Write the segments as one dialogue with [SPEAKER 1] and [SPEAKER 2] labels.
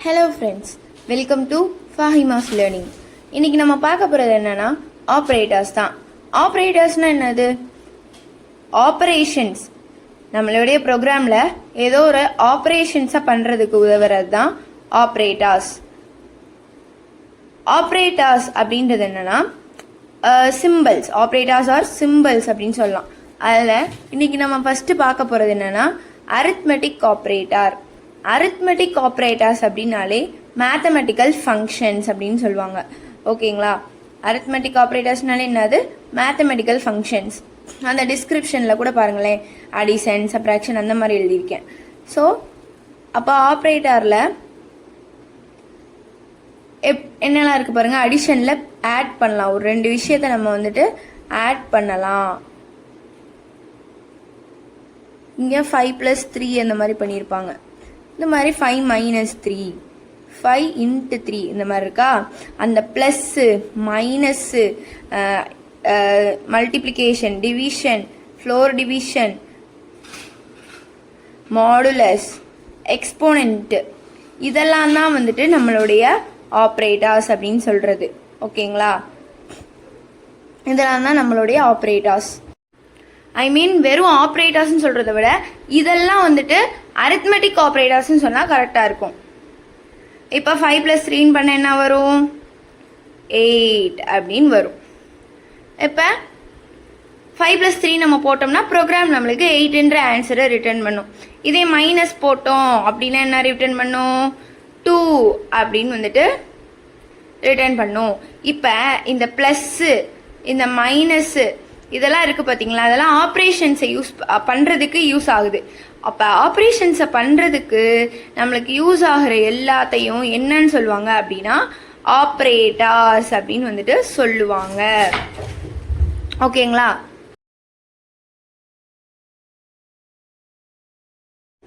[SPEAKER 1] Hello friends, welcome to Fahima's learning. இன்னைக்கு நம்ம பார்க்க போகிறது என்னன்னா ஆப்ரேட்டர்ஸ் தான். ஆப்ரேட்டர்ஸ்னால் என்னது? ஆப்ரேஷன்ஸ். நம்மளுடைய ப்ரோக்ராமில் ஏதோ ஒரு ஆப்ரேஷன்ஸை பண்ணுறதுக்கு உதவுறது தான் ஆப்ரேட்டர்ஸ். ஆப்ரேட்டர்ஸ் அப்படின்றது என்னன்னா சிம்பிள்ஸ். ஆப்ரேட்டர்ஸ் ஆர் சிம்பிள்ஸ் அப்படின்னு சொல்லலாம். அதில் இன்னைக்கு நம்ம ஃபஸ்ட்டு பார்க்க போகிறது என்னன்னா அரித்மெட்டிக் ஆப்ரேட்டர். அரித்மெட்டிக் ஆப்ரேட்டர்ஸ் அப்படின்னாலே மேத்தமெட்டிக்கல் ஃபங்க்ஷன்ஸ் அப்படின்னு சொல்லுவாங்க. ஓகேங்களா? அரித்மெட்டிக் ஆப்ரேட்டர்ஸ்னாலே என்னது? Mathematical functions. அந்த டிஸ்கிரிப்ஷனில் கூட பாருங்களேன், அடிஷன், சப்ராக்ஷன் அந்த மாதிரி எழுதியிருக்கேன். ஸோ அப்போ ஆப்ரேட்டரில் என்னெல்லாம் இருக்குது பாருங்கள். அடிஷனில் ஆட் பண்ணலாம். ஒரு 2 விஷயத்தை நம்ம வந்துட்டு ஆட் பண்ணலாம். இங்கே 5 + 3 அந்த மாதிரி பண்ணியிருப்பாங்க. இந்த மாதிரி 5 - 3, 5 × 3 இந்த மாதிரி இருக்கா. அந்த plus, minus, multiplication, division, floor division, modulus, exponent, இதெல்லாம் தான் வந்துட்டு நம்மளுடைய ஆப்ரேட்டர்ஸ் அப்படின்னு சொல்கிறது. ஓகேங்களா? இதெல்லாம் தான் நம்மளுடைய ஆப்ரேட்டர்ஸ். வெறும் ஆப்ரேட்டர்ஸ்ன்னு சொல்கிறத விட இதெல்லாம் வந்துட்டு அரித்மெட்டிக் ஆப்ரேட்டர்ஸ்ன்னு சொன்னால் கரெக்டாக இருக்கும். இப்போ 5 + 3 பண்ண என்ன வரும்? 8 அப்படின்னு வரும். இப்போ 5 + 3 நம்ம போட்டோம்னா ப்ரோக்ராம் நம்மளுக்கு 8ன்ற ஆன்சரை ரிட்டர்ன் பண்ணும். இதே மைனஸ் போட்டோம் அப்படின்னா என்ன ரிட்டர்ன் பண்ணும்? 2 அப்படின்னு வந்துட்டு ரிட்டர்ன் பண்ணும். இப்போ இந்த ப்ளஸ்ஸு, இந்த மைனஸ்ஸு இதெல்லாம் இருக்குது பார்த்தீங்களா? அதெல்லாம் ஆப்ரேஷன்ஸை பண்ணுறதுக்கு யூஸ் ஆகுது. அப்போ ஆப்ரேஷன்ஸை பண்ணுறதுக்கு நம்மளுக்கு யூஸ் ஆகிற எல்லாத்தையும் என்னன்னு சொல்லுவாங்க அப்படின்னா ஆப்ரேட்டர்ஸ் அப்படின்னு வந்துட்டு சொல்லுவாங்க. ஓகேங்களா?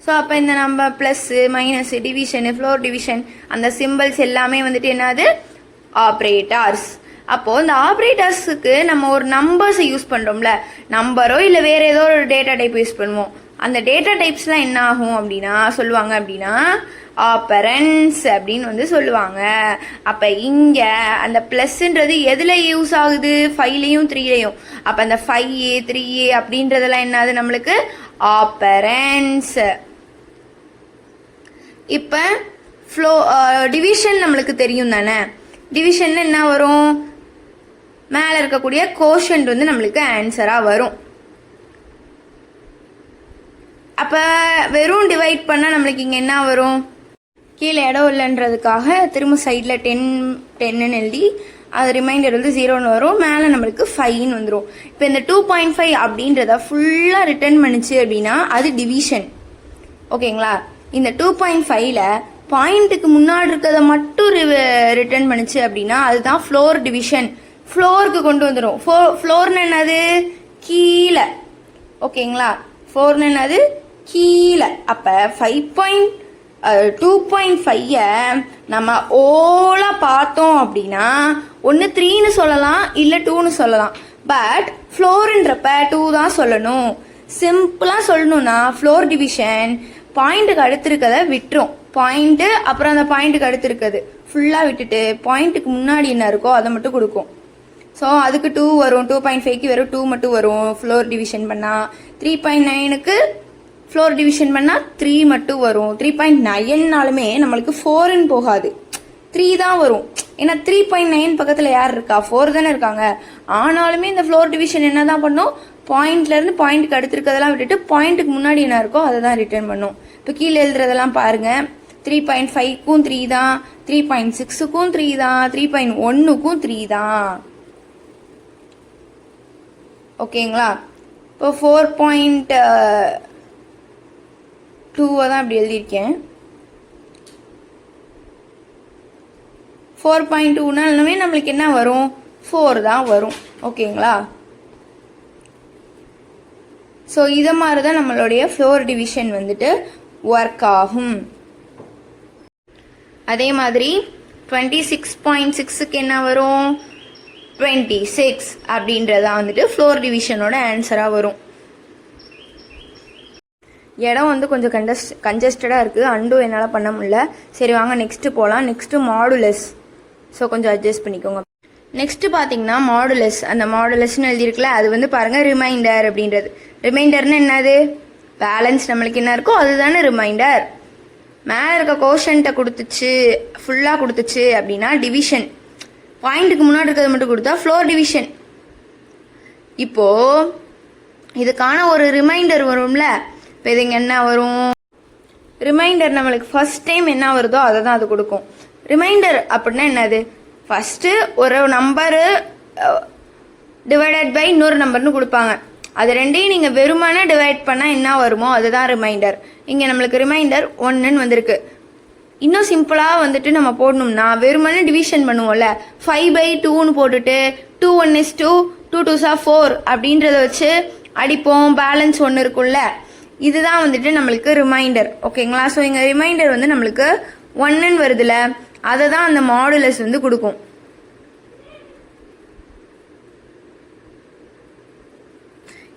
[SPEAKER 1] ஸோ அப்போ இந்த நம்ம plus, minus, division, floor division, அந்த சிம்பிள்ஸ் எல்லாமே வந்துட்டு என்னது? ஆப்ரேட்டர்ஸ். அப்போது இந்த ஆப்ரேட்டர்ஸுக்கு நம்ம ஒரு நம்பர்ஸை யூஸ் பண்ணுறோம்ல, நம்பரோ இல்லை வேறு ஏதோ ஒரு டேட்டா டைப் யூஸ் பண்ணுவோம். அந்த டேட்டா டைப்ஸ்லாம் என்ன ஆகும் அப்படின்னா சொல்லுவாங்க அப்படின்னா ஆப்பரன்ஸ் அப்படின்னு வந்து சொல்லுவாங்க. அப்போ இங்கே அந்த ப்ளஸ்ன்றது எதில் யூஸ் ஆகுது? 5லேயும் 3லேயும். அப்போ அந்த 5A 3A அப்படின்றதெல்லாம் என்னது? நம்மளுக்கு ஆப்பரன்ஸ். இப்போ டிவிஷன் நம்மளுக்கு தெரியும் தானே? டிவிஷன்ல என்ன வரும்? மேலே இருக்கக்கூடிய கோஷன்ட் வந்து நம்மளுக்கு ஆன்சராக வரும். அப்போ வெறும் டிவைட் பண்ணால் நம்மளுக்கு இங்கே என்ன வரும்? கீழே இடம் இல்லைன்றதுக்காக திரும்ப சைடில் 10ன்னு எழுதி அது ரிமைண்டர் வந்து 0ன்னு வரும். மேலே நம்மளுக்கு 5ன்னு வந்துடும். இப்போ இந்த 2.5 அப்படின்றத ஃபுல்லாக ரிட்டர்ன் பண்ணிச்சு அப்படின்னா அது டிவிஷன். ஓகேங்களா? இந்த 2.5ல பாயிண்ட்டுக்கு முன்னாடி இருக்கிறத மட்டும் ரிட்டர்ன் பண்ணிச்சு அப்படின்னா அதுதான் ஃப்ளோர் டிவிஷன். ஃப்ளோருக்கு கொண்டு வந்துடும். ஃப்ளோர்னு என்னது? கீழே. ஓகேங்களா? ஃப்ளோர்னு என்னது? கீழே. அப்போ 2.5 நம்ம ஓலா பார்த்தோம் அப்படின்னா ஒன்று 3ன்னு சொல்லலாம், இல்லை 2ன்னு சொல்லலாம். பட் ஃப்ளோருன்றப்ப 2 தான் சொல்லணும். சிம்பிளாக சொல்லணும்னா ஃப்ளோர் டிவிஷன் பாயிண்ட்டுக்கு அடுத்து இருக்கிறத விட்டுரும். பாயிண்ட்டு அப்புறம் அந்த பாயிண்ட்டுக்கு அடுத்து இருக்குது ஃபுல்லாக விட்டுட்டு பாயிண்ட்டுக்கு முன்னாடி என்ன இருக்கோ அதை மட்டும் கொடுக்கும். ஸோ அதுக்கு 2 வரும். 2.5க்கு வெறும் 2 மட்டும் வரும் ஃப்ளோர் டிவிஷன் பண்ணால். 3.9க்கு ஃப்ளோர் டிவிஷன் பண்ணால் 3 மட்டும் வரும். 3.9னாலுமே நம்மளுக்கு 4ன்னு போகாது, 3 தான் வரும். ஏன்னா 3.9 பக்கத்தில் யார் இருக்கா? 4 தானே இருக்காங்க. ஆனாலுமே இந்த ஃப்ளோர் டிவிஷன் என்ன தான் பண்ணும்? பாயிண்ட்லேருந்து பாயிண்ட்டுக்கு அடுத்து இருக்கிறதெல்லாம் விட்டுட்டு பாயிண்ட்டுக்கு முன்னாடி என்ன இருக்கோ அதை தான் ரிட்டர்ன் பண்ணும். இப்போ கீழே எழுதுறதெல்லாம் பாருங்கள். 3.5க்கும் 3 தான், 3.6க்கும் 3 தான், 3.1க்கும் 3 தான். ஓகேங்களா? இப்போ 4.2 தான் அப்படி எழுதியிருக்கேன். 4.2னாலுமே நம்மளுக்கு என்ன வரும்? 4 தான் வரும். ஓகேங்களா? ஸோ இதை மாதிரி தான் நம்மளுடைய ஃப்ளோர் டிவிஷன் வந்துட்டு ஒர்க் ஆகும். அதே மாதிரி 26.6க்கு என்ன வரும்? 26 அப்படின்றதான் வந்துட்டு ஃப்ளோர் டிவிஷனோட ஆன்சராக வரும். இடம் வந்து கொஞ்சம் கன்ஜஸ்டடாக இருக்குது, அண்டும் என்னால் பண்ண முடியல. சரி வாங்க நெக்ஸ்ட்டு போகலாம். Next modulus. ஸோ கொஞ்சம் அட்ஜஸ்ட் பண்ணிக்கோங்க. நெக்ஸ்ட்டு பார்த்தீங்கன்னா மாடுலஸ். அந்த மாடுலஸ்ன்னு எழுதியிருக்குல்ல, அது வந்து பாருங்கள் ரிமைண்டர் அப்படின்றது. ரிமைண்டர்னு என்னது? பேலன்ஸ் நம்மளுக்கு என்ன இருக்கோ அதுதானே ரிமைண்டர். மேலே இருக்க கோஷன்ட்டை கொடுத்துச்சு, ஃபுல்லாக கொடுத்துச்சு அப்படின்னா டிவிஷன். பாயிண்ட்டுக்கு முன்னாடி இருக்கிறது மட்டும் கொடுத்தா ஃப்ளோர் டிவிஷன். இப்போது இதுக்கான ஒரு ரிமைண்டர் வரும்ல. இப்போ இதுங்க என்ன வரும்? ரிமைண்டர் நம்மளுக்கு ஃபர்ஸ்ட் டைம் என்ன வருதோ அதை தான் அது கொடுக்கும். ரிமைண்டர் அப்படின்னா என்னது? ஃபஸ்ட்டு ஒரு நம்பரு டிவைடட் பை இன்னொரு நம்பர்னு கொடுப்பாங்க. அது ரெண்டையும் நீங்கள் வெறுமனே டிவைட் பண்ணால் என்ன வருமோ அதுதான் ரிமைண்டர். இங்கே நம்மளுக்கு ரிமைண்டர் 1ன்னு வந்திருக்கு. இன்னும் சிம்பிளாக வந்துட்டு நம்ம போடணும்னா வெறுமனே டிவிஷன் பண்ணுவோம்ல, 5/2ன்னு போட்டுட்டு 2 1 is 2, 2 2s are 4 அப்படின்றத வச்சு அடிப்போம். பேலன்ஸ் 1 இருக்கும்ல, இதுதான் வந்துட்டு நம்மளுக்கு ரிமைண்டர். ஓகேங்களா? ஸோ இங்கே ரிமைண்டர் வந்து நம்மளுக்கு 1ன்னு வருதுல, அதை தான் அந்த மாடுலஸ் வந்து கொடுக்கும்.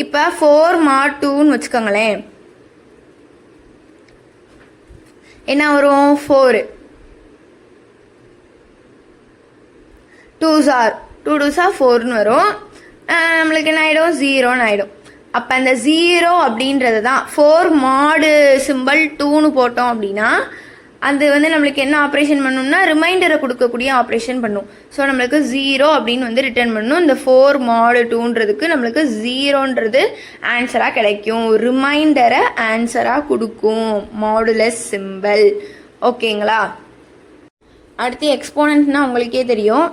[SPEAKER 1] இப்போ 4 mod 2ன்னு வச்சுக்கோங்களேன். என்ன வரும்? 4 2s are 2 2s are 4ன்னு வரும். நம்மளுக்கு என்ன ஆகிடும்? 0ன்னு ஆகிடும். அப்போ அந்த 0 அப்படின்றது தான் 4 mod சிம்பிள் 2ன்னு போட்டோம் அப்படின்னா அது வந்து நம்மளுக்கு என்ன ஆப்ரேஷன் பண்ணணும்னா ரிமைண்டரை கொடுக்கக்கூடிய ஆப்ரேஷன் பண்ணும். ஸோ நம்மளுக்கு 0 அப்படின்னு வந்து ரிட்டர்ன் பண்ணணும். இந்த 4 mod 2ன்றதுக்கு நம்மளுக்கு 0ன்றது ஆன்சராக கிடைக்கும். ரிமைண்டரை ஆன்சராக கொடுக்கும் மாடுலஸ் சிம்பிள். ஓகேங்களா? அடுத்து எக்ஸ்போனன்ட்னா உங்களுக்கே தெரியும்.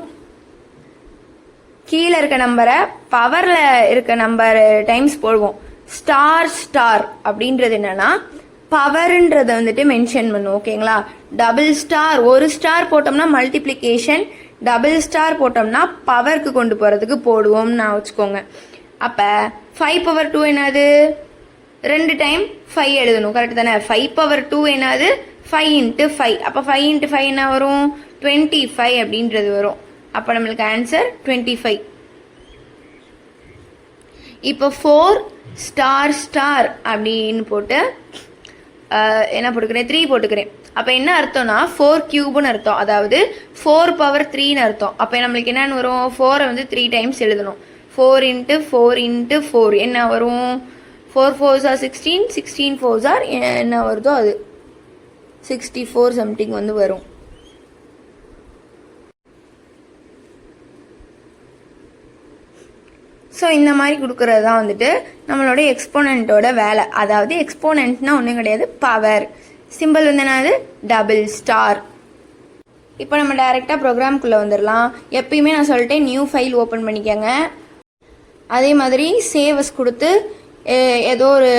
[SPEAKER 1] கீழே இருக்க நம்பரை பவரில் இருக்க நம்பர் டைம்ஸ் போடுவோம். ஸ்டார் அப்படின்றது என்னன்னா பவர்ன்றதை வந்துட்டு மென்ஷன் பண்ணும். ஓகேங்களா? டபுள் ஸ்டார், ஒரு ஸ்டார் போட்டோம்னா மல்டிப்ளிகேஷன், டபுள் ஸ்டார் போட்டோம்னா பவருக்கு கொண்டு போகிறதுக்கு போடுவோம் நான் வச்சுக்கோங்க. அப்போ 5/2 என்னது? 2 டைம் 5 எழுதணும். கரெக்ட் தானே? 5/2 என்னது? 5 × 5. அப்போ 5 × 5 என்ன வரும்? 25 அப்படின்றது வரும். அப்போ நம்மளுக்கு ஆன்சர் 25. இப்போ 4 ஸ்டார் அப்படின்னு போட்டு என்ன போட்டுக்கிறேன்? 3 போட்டுக்கிறேன். அப்போ என்ன அர்த்தம்னா 4 கியூப்னு அர்த்தம், அதாவது 4/3ன்னு அர்த்தம். அப்போ நம்மளுக்கு என்னன்னு வரும்? 4 வந்து 3 டைம்ஸ் எழுதணும். 4 × 4 × 4 என்ன வரும்? 4 4s are 16, 16 4s are என்ன வருதோ அது 64 சம்திங் வந்து வரும். ஸோ இந்த மாதிரி கொடுக்கறது தான் வந்துட்டு நம்மளோட எக்ஸ்போனண்ட்டோட வேலை. அதாவது எக்ஸ்போனண்ட்னா ஒன்றும் கிடையாது, பவர். சிம்பிள் வந்து என்னது? Double star. இப்போ நம்ம டைரெக்டாக ப்ரோக்ராம்குள்ளே வந்துடலாம். எப்பயுமே நான் சொல்லிட்டேன் நியூ ஃபைல் ஓப்பன் பண்ணிக்கோங்க. அதே மாதிரி சேவஸ் கொடுத்து ஏதோ ஒரு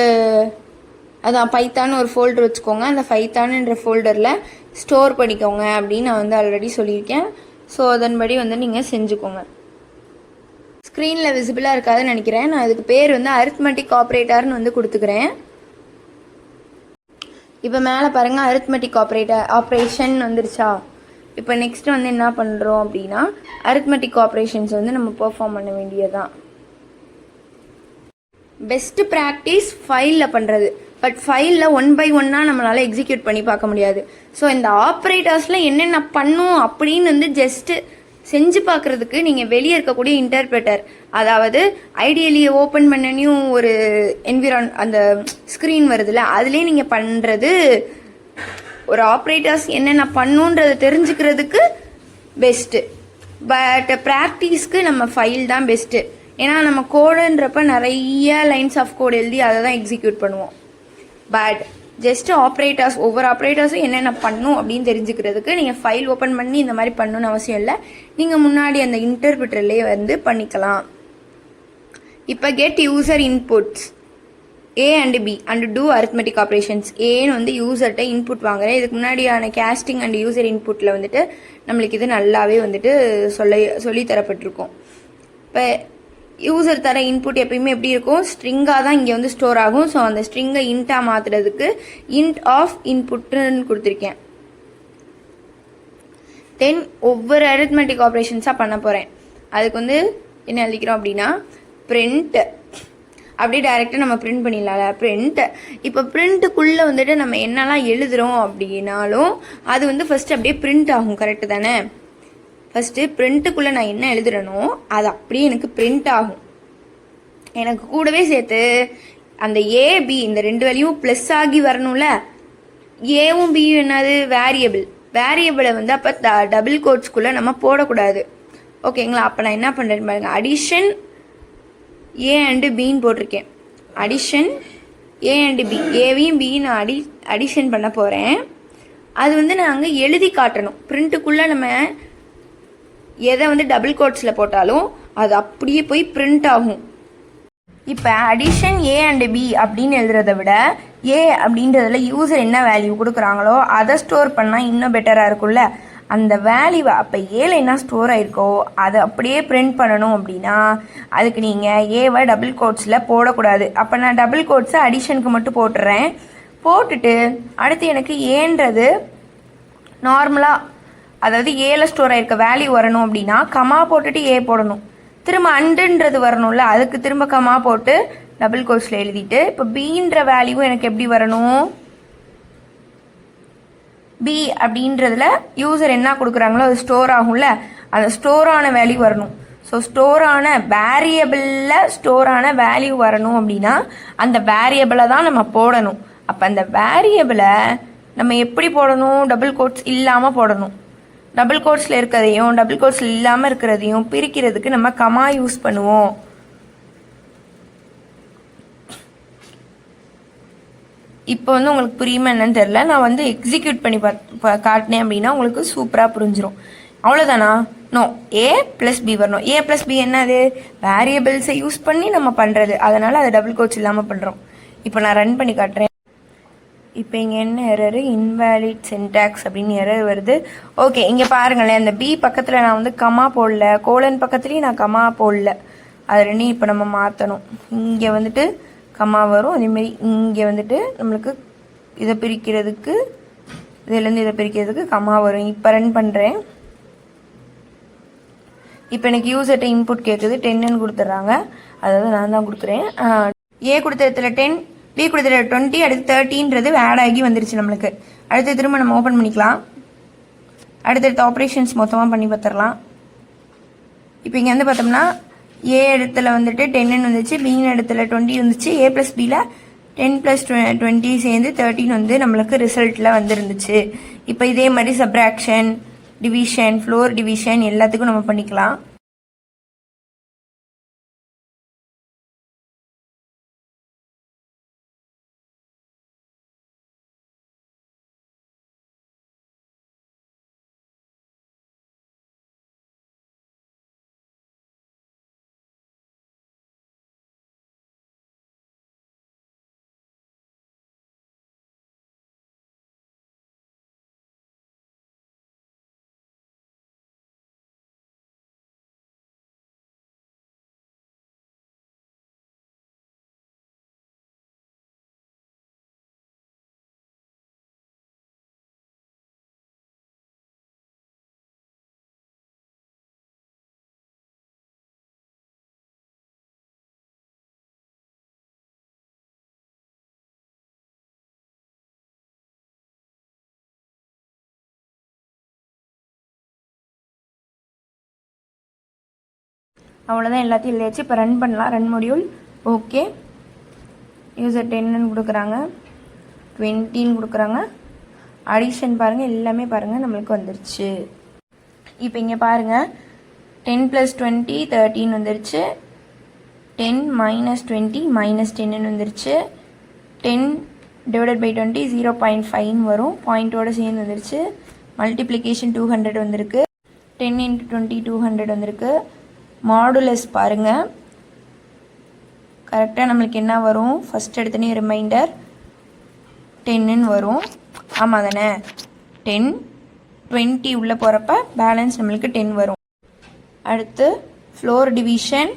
[SPEAKER 1] அதான் பைத்தான் ஒரு ஃபோல்டர் வச்சுக்கோங்க. அந்த பைத்தான்ன்ற ஃபோல்டரில் ஸ்டோர் பண்ணிக்கோங்க அப்படின்னு நான் வந்து ஆல்ரெடி சொல்லியிருக்கேன். ஸோ அதன்படி வந்து நீங்கள் செஞ்சுக்கோங்க. ஸ்க்ரீனில் விசிபிளாக இருக்காதுன்னு நினைக்கிறேன். நான் இதுக்கு பேர் வந்து அரித்மெட்டிக் ஆப்ரேட்டர்னு வந்து கொடுத்துக்கிறேன். இப்போ மேலே பாருங்கள் அரித்மெட்டிக் ஆப்ரேஷன் வந்துருச்சா. இப்போ நெக்ஸ்ட் வந்து என்ன பண்ணுறோம் அப்படின்னா அரித்மெட்டிக் ஆப்ரேஷன்ஸ் வந்து நம்ம பெர்ஃபார்ம் பண்ண வேண்டியதுதான். பெஸ்ட்டு ப்ராக்டிஸ் ஃபைலில் பண்ணுறது. பட் ஃபைலில் 1 by 1 நம்மளால் எக்ஸிக்யூட் பண்ணி பார்க்க முடியாது. ஸோ இந்த ஆப்ரேட்டர்ஸில் என்னென்ன பண்ணும் அப்படின்னு வந்து ஜஸ்ட்டு செஞ்சு பார்க்குறதுக்கு நீங்கள் வெளியே இருக்கக்கூடிய இன்டர்பிரட்டர், அதாவது ஐடியலி ஓப்பன் பண்ணனையும் ஒரு அந்த ஸ்க்ரீன் வருதுல்ல, அதுலேயே நீங்கள் பண்ணுறது ஒரு ஆப்ரேட்டர்ஸ் என்னென்ன பண்ணுன்றதை தெரிஞ்சுக்கிறதுக்கு பெஸ்ட்டு. பட் ப்ராக்டிஸ்க்கு நம்ம ஃபைல் தான் பெஸ்ட்டு. ஏன்னா நம்ம கோடுன்றப்ப நிறைய லைன்ஸ் ஆஃப் கோட் எழுதி அதை தான் எக்ஸிக்யூட் பண்ணுவோம். பட் ஜஸ்ட்டு ஆப்ரேட்டர்ஸ், ஒவ்வொரு ஆப்ரேட்டர்ஸும் என்னென்ன பண்ணும் அப்படின்னு தெரிஞ்சுக்கிறதுக்கு நீங்கள் ஃபைல் ஓப்பன் பண்ணி இந்த மாதிரி பண்ணணும்னு அவசியம் இல்லை. நீங்கள் முன்னாடி அந்த இன்டர்பிரட்டர்லேயே வந்து பண்ணிக்கலாம். இப்போ get user inputs A and B and do arithmetic operations. ஏன்னு வந்து யூசர்கிட்ட இன்புட் வாங்குறேன். இதுக்கு முன்னாடியான கேஸ்டிங் அண்ட் யூசர் இன்புட்டில் வந்துட்டு நம்மளுக்கு இது நல்லாவே வந்துட்டு சொல்லி தரப்பட்டிருக்கும். இப்போ யூசர் தர இன்புட் எப்பயுமே எப்படி இருக்கும்? ஸ்ட்ரிங்காக தான் இங்கே வந்து ஸ்டோர் ஆகும். ஸோ அந்த ஸ்ட்ரிங்கை இன்ட்டாக மாற்றுறதுக்கு இன்ட் ஆஃப் இன்புட்னு கொடுத்துருக்கேன். தென் ஒவ்வொரு அரித்மெட்டிக் ஆப்ரேஷன்ஸாக பண்ண போகிறேன். அதுக்கு வந்து என்ன எழுதிக்கிறோம் அப்படின்னா பிரிண்ட் அப்படியே டைரெக்டாக நம்ம பிரிண்ட் பண்ணிடலாம்ல. பிரிண்ட் இப்போ பிரிண்ட்டுக்குள்ளே வந்துட்டு நம்ம என்னெல்லாம் எழுதுகிறோம் அப்படின்னாலும் அது வந்து ஃபஸ்ட்டு அப்படியே பிரிண்ட் ஆகும். கரெக்டு தானே? ஃபஸ்ட்டு பிரிண்ட்டுக்குள்ளே நான் என்ன எழுதுறேனோ அது அப்படியே எனக்கு பிரிண்ட் ஆகும். எனக்கு கூடவே சேர்த்து அந்த ஏபி இந்த ரெண்டு வேல்யூவும் ப்ளஸ் ஆகி வரணும்ல. ஏவும் பியும் என்னது? வேரியபிள். வேரியபிளை வந்து அப்போ டபுள் கோட்ஸ்குள்ளே நம்ம போடக்கூடாது. ஓகேங்களா? அப்போ நான் என்ன பண்ணுறேன்னு பாருங்கள். அடிஷன் ஏ அண்டு பின்னு போட்டிருக்கேன். Addition A and B. ஏவையும் பியும் நான் அடிஷன் பண்ண போகிறேன். அது வந்து நான் அங்கே எழுதி காட்டணும். பிரிண்ட்டுக்குள்ளே நம்ம எதை வந்து டபுள் கோட்ஸில் போட்டாலும் அது அப்படியே போய் பிரிண்ட் ஆகும். இப்போ அடிஷன் ஏ அண்டு பி அப்படின்னு எழுதுறத விட ஏ அப்படின்றதுல யூசர் என்ன வேல்யூ கொடுக்குறாங்களோ அதை ஸ்டோர் பண்ணால் இன்னும் பெட்டராக இருக்கும்ல. அந்த வேல்யூவை அப்போ ஏல என்ன ஸ்டோர் ஆகிருக்கோ அதை அப்படியே பிரிண்ட் பண்ணணும் அப்படின்னா அதுக்கு நீங்கள் ஏவை டபுள் கோட்ஸில் போடக்கூடாது. அப்போ நான் டபுள் கோட்ஸை அடிஷனுக்கு மட்டும் போட்டுறேன். போட்டுட்டு அடுத்து எனக்கு ஏன்றது நார்மலாக, அதாவது ஏல ஸ்டோர் ஆகிருக்க வேல்யூ வரணும் அப்படின்னா கமா போட்டுட்டு ஏ போடணும். திரும்ப அண்டுன்றது வரணும்ல, அதுக்கு திரும்ப கமா போட்டு டபுள் கோட்ஸில் எழுதிட்டு இப்போ பீன்ற வேல்யூ எனக்கு எப்படி வரணும்? பி அப்படின்றதுல யூசர் என்ன கொடுக்குறாங்களோ அது ஸ்டோர் ஆகும்ல, அந்த ஸ்டோரான வேல்யூ வரணும். ஸோ ஸ்டோரான வேரியபிளில் ஸ்டோரான வேல்யூ வரணும் அப்படின்னா அந்த வேரியபிளை தான் நம்ம போடணும். அப்போ அந்த வேரியபிளை நம்ம எப்படி போடணும்? டபுள் கோட்ஸ் இல்லாமல் போடணும். டபுள் கோட்ஸில் இருக்கிறதையும் டபுள் கோட்ஸில் இல்லாமல் இருக்கிறதையும் பிரிக்கிறதுக்கு நம்ம கமா யூஸ் பண்ணுவோம். இப்போ வந்து உங்களுக்கு புரியுமா என்னன்னு தெரில. நான் வந்து எக்ஸிக்யூட் பண்ணி காட்டினேன் அப்படின்னா உங்களுக்கு சூப்பராக புரிஞ்சிடும். அவ்வளோதானா? நோ, ஏ ப்ளஸ் பி வரணும். ஏ ப்ளஸ் பி என்னது? வேரியபிள்ஸை யூஸ் பண்ணி நம்ம பண்ணுறது, அதனால் அதை டபுள் கோட்ஸ் இல்லாமல் பண்ணுறோம். இப்போ நான் ரன் பண்ணி காட்டுறேன். இப்போ இங்கே என்ன எரரு? இன்வேலிட் சின்டாக்ஸ் அப்படின்னு எரர் வருது. ஓகே, இங்கே பாருங்களேன், அந்த பி பக்கத்தில் நான் வந்து கமா போடல, கோலன் பக்கத்துலேயும் நான் கமா போடல. அது ரெண்டையும் இப்போ நம்ம மாற்றணும். இங்கே வந்துட்டு கமா வரும், அதேமாரி இங்கே வந்துட்டு நம்மளுக்கு இதை பிரிக்கிறதுக்கு, இதுலேருந்து இதை பிரிக்கிறதுக்கு கமா வரும். இப்போ ரன் பண்ணுறேன். இப்போ எனக்கு யூசர்கிட்ட இன்புட் கேட்குது. 10ன்னு கொடுத்துட்றாங்க, அதாவது நான் தான் கொடுக்குறேன். ஏ கொடுத்த இடத்துல 10, பி கொடுத்த 20, அடுத்து 30ன்றது ஆட் ஆகி வந்துருச்சு நம்மளுக்கு. அடுத்து திரும்ப நம்ம ஓப்பன் பண்ணிக்கலாம். அடுத்தடுத்த ஆப்ரேஷன்ஸ் மொத்தமாக பண்ணி பார்த்துடலாம். இப்போ இங்கே வந்து பார்த்தோம்னா ஏ இடத்துல வந்துட்டு 10ன்னு வந்துச்சு, பின்னு இடத்துல 20 வந்துச்சு. ஏ ப்ளஸ் பியில் 10 + 20 சேர்ந்து 13 வந்து நம்மளுக்கு ரிசல்ட்டில் வந்துருந்துச்சு. இப்போ இதே மாதிரி சப்ராக்ஷன், டிவிஷன், ஃப்ளோர் டிவிஷன் எல்லாத்துக்கும் நம்ம பண்ணிக்கலாம். அவ்வளோதான், எல்லாத்தையும் எழுதியாச்சு. இப்போ ரன் பண்ணலாம். Run module. ஓகே, யூசர் 10ன்னு கொடுக்குறாங்க, 20ன்னு கொடுக்குறாங்க. அடிஷன் பாருங்கள், எல்லாமே பாருங்கள் நம்மளுக்கு வந்துருச்சு. இப்போ இங்கே பாருங்கள், 10 + 20 13 வந்துருச்சு. 10 - 20 -10ன்னு வந்துருச்சு. 10 / 20 0.5 வரும், பாயிண்டோடு சேர்ந்து வந்துருச்சு. மல்டிப்ளிகேஷன் 200 வந்திருக்கு. 10 × 20 200 வந்திருக்கு. மாடுலஸ் பாருங்கள், கரெக்டாக நம்மளுக்கு என்ன வரும்? ஃபஸ்ட் எடுத்தனே ரிமைண்டர் 10ன்னு வரும். ஆமாம் தானே? 10 20 உள்ளே போகிறப்ப பேலன்ஸ் நம்மளுக்கு 10 வரும். அடுத்து ஃப்ளோர் டிவிஷன்,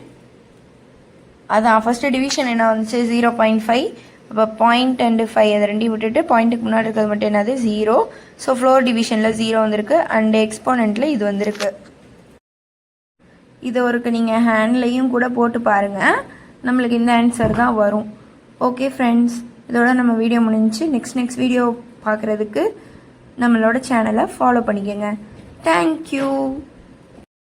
[SPEAKER 1] அதான் ஃபஸ்ட்டு டிவிஷன் என்ன வந்துச்சு? 0.5. அப்போ 0.5 அதை ரெண்டையும் விட்டுட்டு பாயிண்ட்டுக்கு முன்னாடி இருக்கிறது மட்டும் என்னது? 0. ஸோ ஃப்ளோர் டிவிஷனில் 0 வந்திருக்கு. அண்ட் எக்ஸ்போனண்ட்டில் இது வந்திருக்கு. இதை ஒருக்கு நீங்கள் ஹேண்ட்லையும் கூட போட்டு பாருங்கள். நம்மளுக்கு இந்த ஆன்சர் தான் வரும். ஓகே ஃப்ரெண்ட்ஸ், இதோட நம்ம வீடியோ முடிஞ்சிச்சு. நெக்ஸ்ட் வீடியோ பார்க்குறதுக்கு நம்மளோட சேனலை ஃபாலோ பண்ணிக்கோங்க. தேங்க்யூ.